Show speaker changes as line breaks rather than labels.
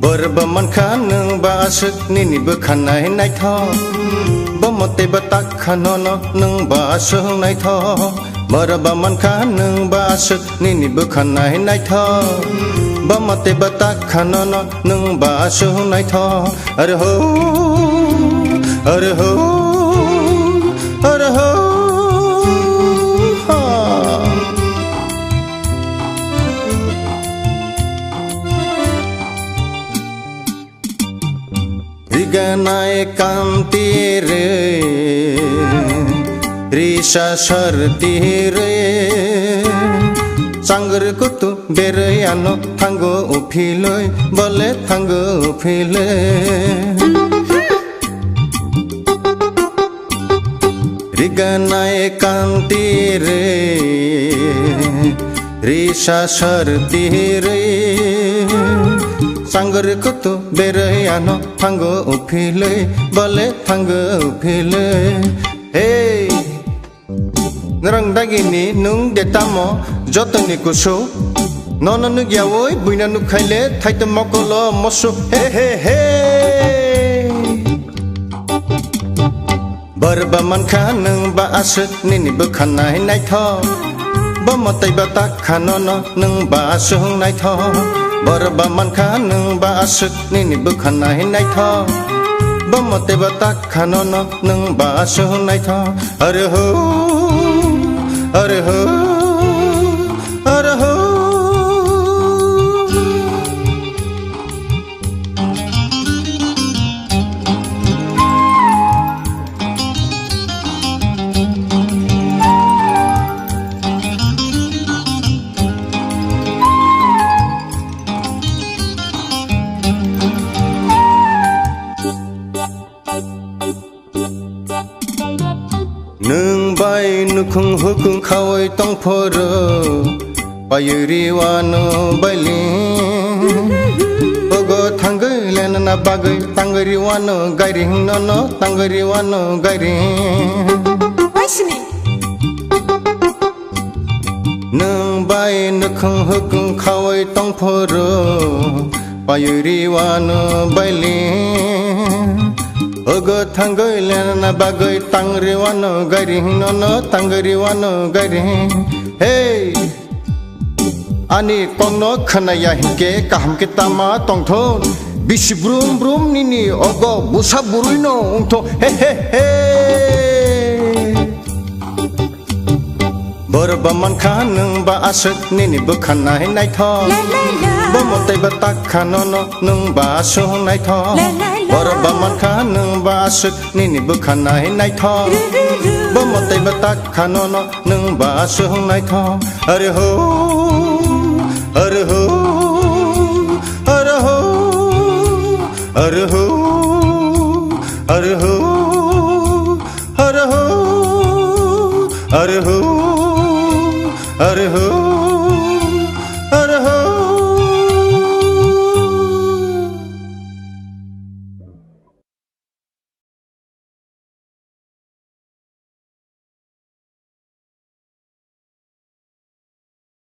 Berba man khanung ba asuk nini bekhanai nai tho ba mote batak khanono nung ba asung nai tho Berba man khanung ba asuk nini bekhanai nai tho ba mote batak khanono nung ba asung nai tho Are ho are ho are ho Riganai kantire Risha shartire Sanggur kutu berayano Tanggo upiloi Bole tanggo upile Riganai kantire Risha shartire Sanggur kutu berayano Tanggo upile Bole tanggo upile Hey Ngerang dagini nung detamo Jotoni kusu Nono nuk yawoi Buina nuk khaile Thaita mokolo mosu Hey hey hey Berba man khanung ba asuk Nini bekhanai nai tho Ba motai batak khanono Nung ba asung nai tho Berba man khanung ba asuk Nini bekhanai nai tho Ba mote batak khanono Nung ba asung nai tho Are ho Are ho Are ho Nung bai nukung hukung khawai tong phoro Payuri wano baili Ogo thangai lena na bagai Tangari wano gairi nono Tangari wano gairi Nung bai nukung hukung khawai tong phoro Payuri wano baili Ogo thangai lena bagai tangri wano gairi nono tangri wano gairi Hey Ani kono khanaya hinke kaham kita ma tongthon Bisi brum brum nini ogo busa buruino ungtho Hey hey hey Berba man khanung ba asuk nini bekhanai nai tho Ba motai batak khanono nung ba asung nai tho Berba man khanung ba asuk nini bekhanai nai tho Ba motai batak khanono nung ba asung nai tho Are ho Are ho Are ho Are ho Are ho Are ho Are ho Are ho